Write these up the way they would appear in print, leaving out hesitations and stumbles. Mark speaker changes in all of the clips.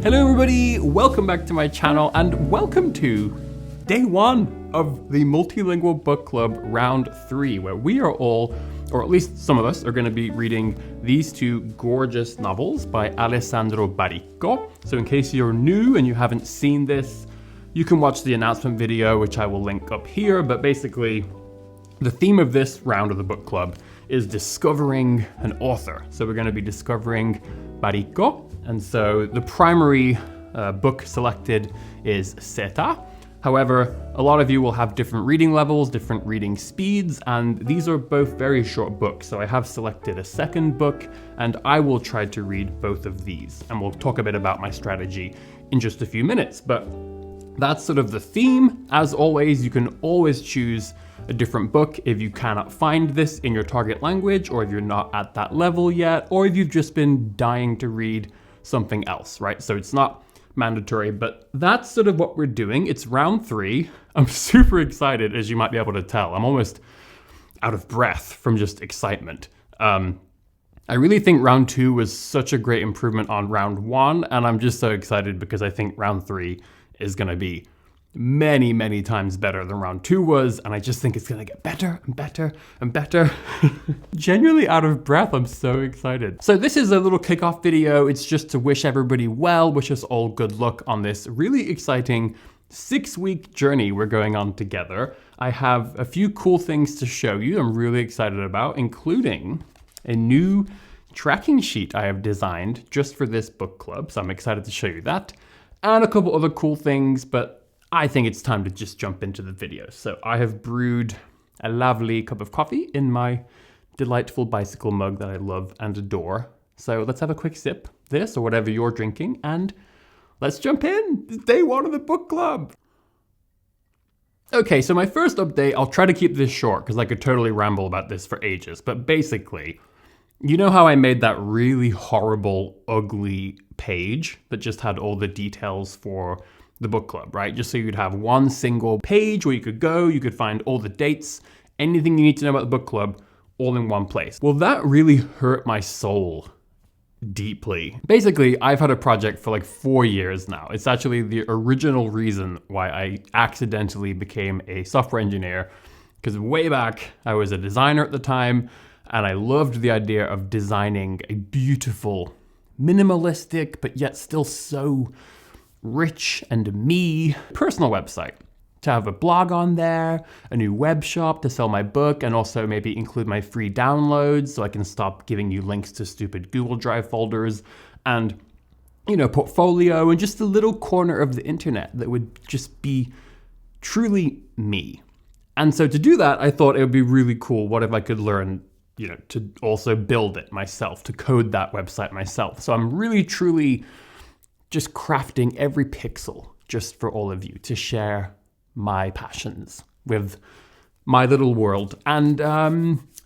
Speaker 1: Hello everybody, welcome back to my channel and welcome to day one of the Multilingual Book Club round 3, where we are all, or at least some of us, are going to be reading these two gorgeous novels by Alessandro Baricco. So in case you're new and you haven't seen this, you can watch the announcement video, which I will link up here, but basically the theme of this round of the book club is discovering an author. So we're going to be discovering Baricco, and so the primary book selected is Seta. However, a lot of you will have different reading levels, different reading speeds, and these are both very short books. So I have selected a second book, and I will try to read both of these. And we'll talk a bit about my strategy in just a few minutes, but that's sort of the theme. As always, you can always choose a different book if you cannot find this in your target language, or if you're not at that level yet, or if you've just been dying to read something else, right? So it's not mandatory, but that's sort of what we're doing. It's round 3. I'm super excited, as you might be able to tell. I'm almost out of breath from just excitement. I really think round 2 was such a great improvement on round 1, and I'm just so excited because I think round 3 is going to be many, many times better than round 2 was, and I just think it's going to get better and better and better. Genuinely out of breath, I'm so excited. So this is a little kickoff video. It's just to wish everybody well, wish us all good luck on this really exciting 6-week journey we're going on together. I have a few cool things to show you I'm really excited about, including a new tracking sheet I have designed just for this book club, so I'm excited to show you that, and a couple other cool things, but I think it's time to just jump into the video. So I have brewed a lovely cup of coffee in my delightful bicycle mug that I love and adore. So let's have a quick sip, this or whatever you're drinking, and let's jump in. It's day 1 of the book club. Okay, so my first update, I'll try to keep this short because I could totally ramble about this for ages, but basically, you know how I made that really horrible, ugly page that just had all the details for the book club, right? Just so you'd have one single page where you could go, you could find all the dates, anything you need to know about the book club, all in one place. Well, that really hurt my soul deeply. Basically, I've had a project for like 4 years now. It's actually the original reason why I accidentally became a software engineer, because way back, I was a designer at the time, and I loved the idea of designing a beautiful, minimalistic, but yet still so rich and me personal website, to have a blog on there, a new web shop to sell my book, and also maybe include my free downloads so I can stop giving you links to stupid Google Drive folders, and, you know, portfolio, and just a little corner of the internet that would just be truly me. And so to do that, I thought it would be really cool. What if I could learn, you know, to also build it myself, to code that website myself? So I'm really, truly just crafting every pixel just for all of you to share my passions with my little world. And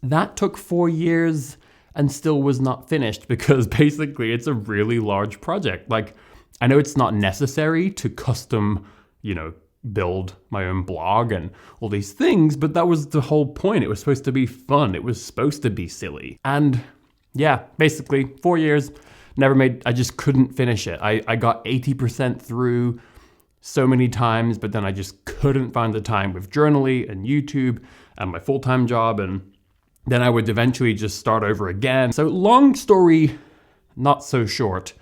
Speaker 1: that took 4 years and still was not finished because basically it's a really large project. Like, I know it's not necessary to custom, you know, build my own blog and all these things, but that was the whole point. It was supposed to be fun. It was supposed to be silly. And yeah, basically 4 years. I just couldn't finish it. I got 80% through so many times, but then I just couldn't find the time with Journaly and YouTube and my full-time job, and then I would eventually just start over again. So long story, not so short,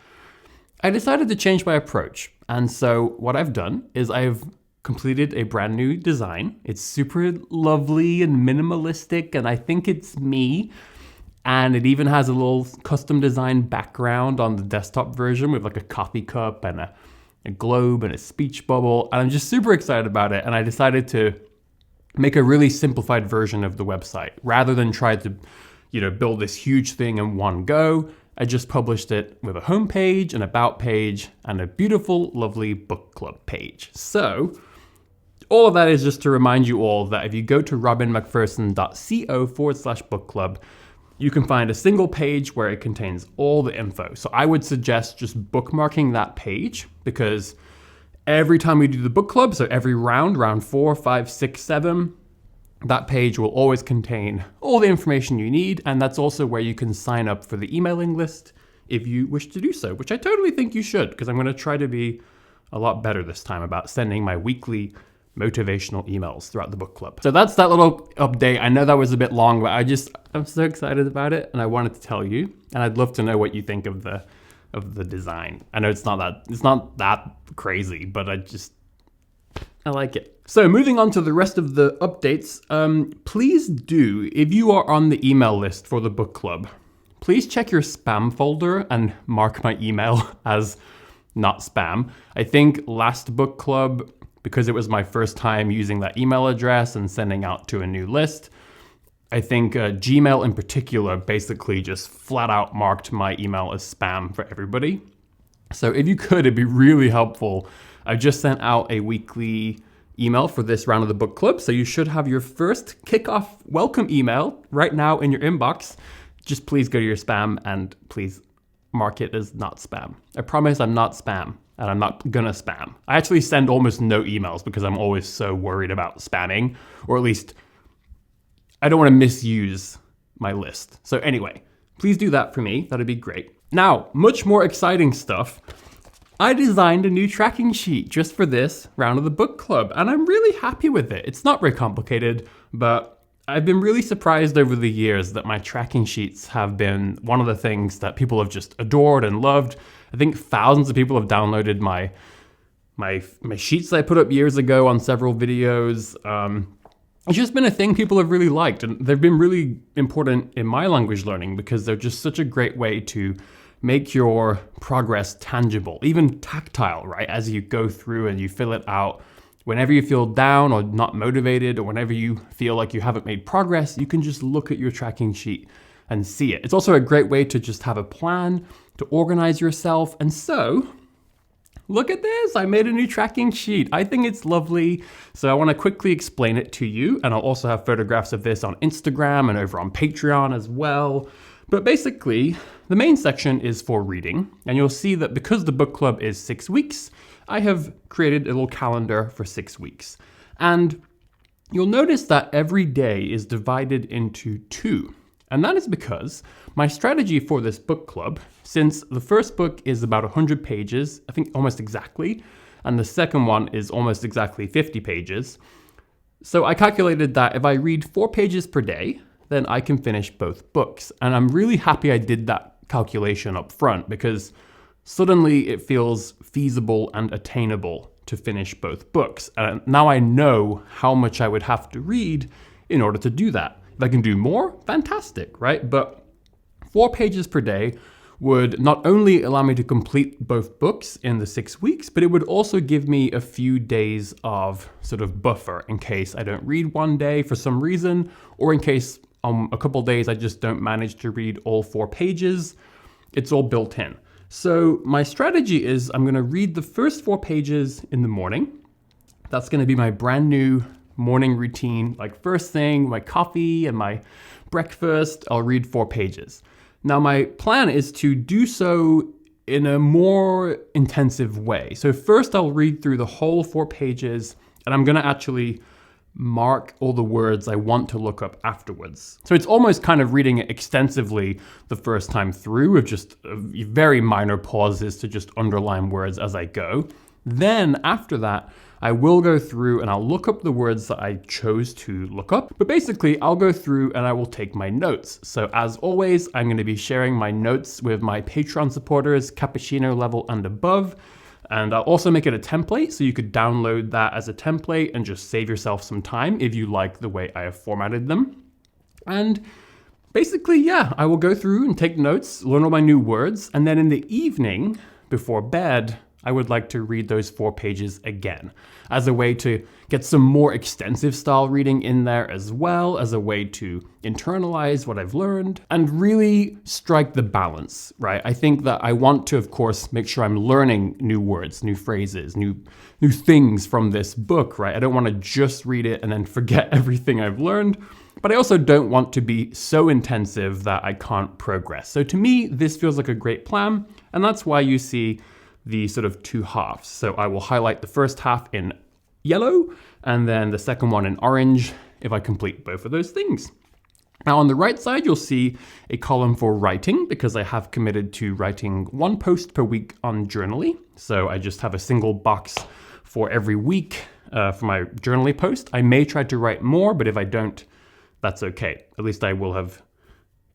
Speaker 1: I decided to change my approach. And so what I've done is I've completed a brand new design. It's super lovely and minimalistic, and I think it's me. And it even has a little custom design background on the desktop version with like a coffee cup and a globe and a speech bubble. And I'm just super excited about it. And I decided to make a really simplified version of the website. Rather than try to, you know, build this huge thing in one go, I just published it with a homepage, an about page, and a beautiful, lovely book club page. So all of that is just to remind you all that if you go to robinmacpherson.co/book club, you can find a single page where it contains all the info. So I would suggest just bookmarking that page, because every time we do the book club, so every round 4, 5, 6, 7, that page will always contain all the information you need. And that's also where you can sign up for the emailing list if you wish to do so, which I totally think you should, because I'm going to try to be a lot better this time about sending my weekly motivational emails throughout the book club. So that's that little update. I know that was a bit long, but I'm so excited about it, and I wanted to tell you, and I'd love to know what you think of the design. I know it's not that crazy, but I like it. So moving on to the rest of the updates, please do, if you are on the email list for the book club, please check your spam folder and mark my email as not spam. I think last book club, because it was my first time using that email address and sending out to a new list, I think Gmail in particular basically just flat out marked my email as spam for everybody. So if you could, it'd be really helpful. I just sent out a weekly email for this round of the book club, so you should have your first Kickoff welcome email right now in your inbox. Just please go to your spam and please mark it as not spam. I promise I'm not spam, and I'm not gonna spam. I actually send almost no emails because I'm always so worried about spamming, or at least I don't want to misuse my list. So anyway, please do that for me. That'd be great. Now, much more exciting stuff. I designed a new tracking sheet just for this round of the book club, and I'm really happy with it. It's not very complicated, but I've been really surprised over the years that my tracking sheets have been one of the things that people have just adored and loved. I think thousands of people have downloaded my sheets that I put up years ago on several videos. It's just been a thing people have really liked, and they've been really important in my language learning because they're just such a great way to make your progress tangible, even tactile, right? As you go through and you fill it out, whenever you feel down or not motivated, or whenever you feel like you haven't made progress, you can just look at your tracking sheet and see it. It's also a great way to just have a plan, to organize yourself. And so, look at this, I made a new tracking sheet. I think it's lovely. So I want to quickly explain it to you. And I'll also have photographs of this on Instagram and over on Patreon as well. But basically, the main section is for reading. And you'll see that because the book club is 6 weeks, I have created a little calendar for 6 weeks. And you'll notice that every day is divided into 2. And that is because my strategy for this book club, since the first book is about 100 pages, I think almost exactly, and the second one is almost exactly 50 pages. So I calculated that if I read 4 pages per day, then I can finish both books. And I'm really happy I did that calculation up front because suddenly it feels feasible and attainable to finish both books. And now I know how much I would have to read in order to do that. If I can do more, fantastic, right? But 4 pages per day would not only allow me to complete both books in the 6 weeks, but it would also give me a few days of sort of buffer in case I don't read one day for some reason, or in case a couple days I just don't manage to read all 4 pages. It's all built in. So my strategy is I'm going to read the first 4 pages in the morning. That's going to be my brand new morning routine. Like first thing, my coffee and my breakfast, I'll read 4 pages. Now my plan is to do so in a more intensive way. So first I'll read through the whole 4 pages, and I'm going to actually mark all the words I want to look up afterwards. So it's almost kind of reading it extensively the first time through with just very minor pauses to just underline words as I go. Then after that, I will go through and I'll look up the words that I chose to look up. But basically, I'll go through and I will take my notes. So as always, I'm going to be sharing my notes with my Patreon supporters, cappuccino level and above. And I'll also make it a template, so you could download that as a template and just save yourself some time if you like the way I have formatted them. And basically, yeah, I will go through and take notes, learn all my new words, and then in the evening, before bed, I would like to read those 4 pages again as a way to get some more extensive style reading in there, as well as a way to internalize what I've learned and really strike the balance, right? I think that I want to, of course, make sure I'm learning new words, new phrases, new things from this book, right? I don't want to just read it and then forget everything I've learned, but I also don't want to be so intensive that I can't progress. So to me, this feels like a great plan, and that's why you see the sort of 2 halves. So I will highlight the first half in yellow and then the second one in orange if I complete both of those things. Now on the right side, you'll see a column for writing because I have committed to writing 1 post per week on Journaly. So I just have a single box for every week for my Journaly post. I may try to write more, but if I don't, that's okay. At least I will have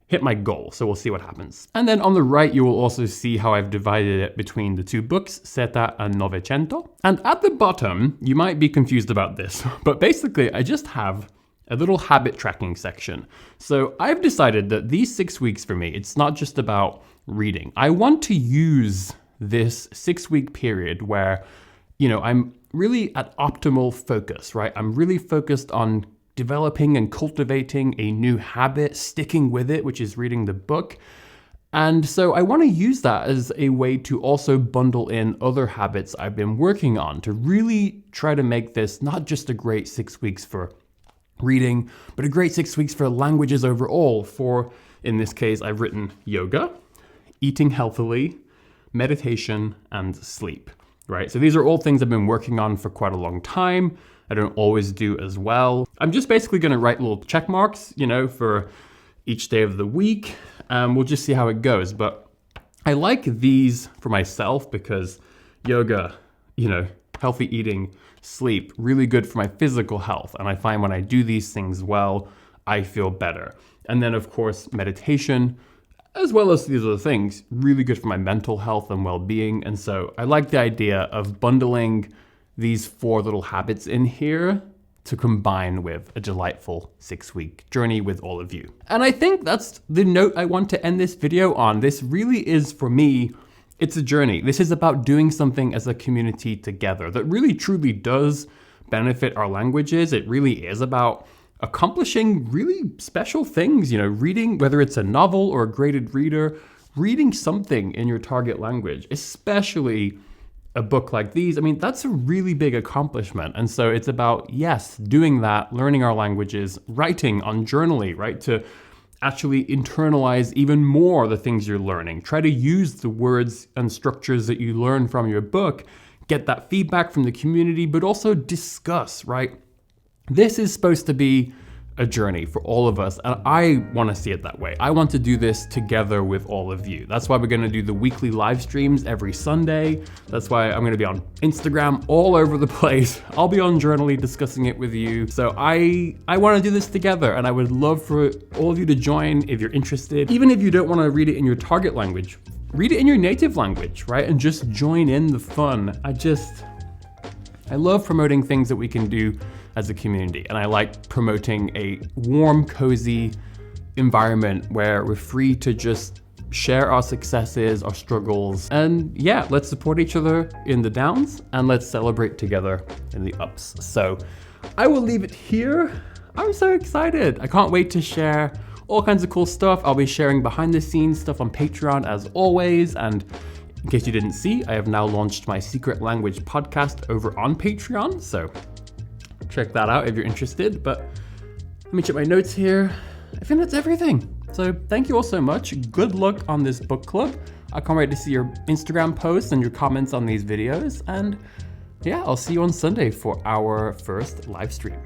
Speaker 1: hit my goal, so we'll see what happens. And then on the right, you will also see how I've divided it between the 2 books, Zeta and Novecento. And at the bottom, you might be confused about this, but basically I just have a little habit tracking section. So I've decided that these 6 weeks for me, it's not just about reading. I want to use this 6-week period where, I'm really at optimal focus, right? I'm really focused on developing and cultivating a new habit, sticking with it, which is reading the book. And so I want to use that as a way to also bundle in other habits I've been working on to really try to make this not just a great 6 weeks for reading, but a great 6 weeks for languages overall. For, in this case, I've written yoga, eating healthily, meditation, and sleep, right? So these are all things I've been working on for quite a long time. I don't always do as well. I'm just basically going to write little check marks, for each day of the week. We'll just see how it goes. But I like these for myself because yoga, healthy eating, sleep, really good for my physical health. And I find when I do these things well, I feel better. And then of course, meditation, as well as these other things, really good for my mental health and well-being. And so I like the idea of bundling these 4 little habits in here to combine with a delightful 6-week journey with all of you. And I think that's the note I want to end this video on. This really is, for me, it's a journey. This is about doing something as a community together that really truly does benefit our languages. It really is about accomplishing really special things, reading, whether it's a novel or a graded reader, reading something in your target language, especially a book like these. I mean, that's a really big accomplishment. And so it's about, yes, doing that, learning our languages, writing on Journaly, right? To actually internalize even more the things you're learning. Try to use the words and structures that you learn from your book, get that feedback from the community, but also discuss, right? This is supposed to be a journey for all of us, and I want to see it that way. I want to do this together with all of you. That's why we're going to do the weekly live streams every Sunday. That's why I'm going to be on Instagram all over the place. I'll be on Journaly discussing it with you. So I want to do this together, and I would love for all of you to join if you're interested. Even if you don't want to read it in your target language, read it in your native language, right? And just join in the fun. I love promoting things that we can do as a community. And I like promoting a warm, cozy environment where we're free to just share our successes, our struggles, and yeah, let's support each other in the downs and let's celebrate together in the ups. So I will leave it here. I'm so excited. I can't wait to share all kinds of cool stuff. I'll be sharing behind the scenes stuff on Patreon as always. And in case you didn't see, I have now launched my secret language podcast over on Patreon. So check that out if you're interested. But let me check my notes here. I think that's everything. So thank you all so much. Good luck on this book club. I can't wait to see your Instagram posts and your comments on these videos. And yeah, I'll see you on Sunday for our first live stream.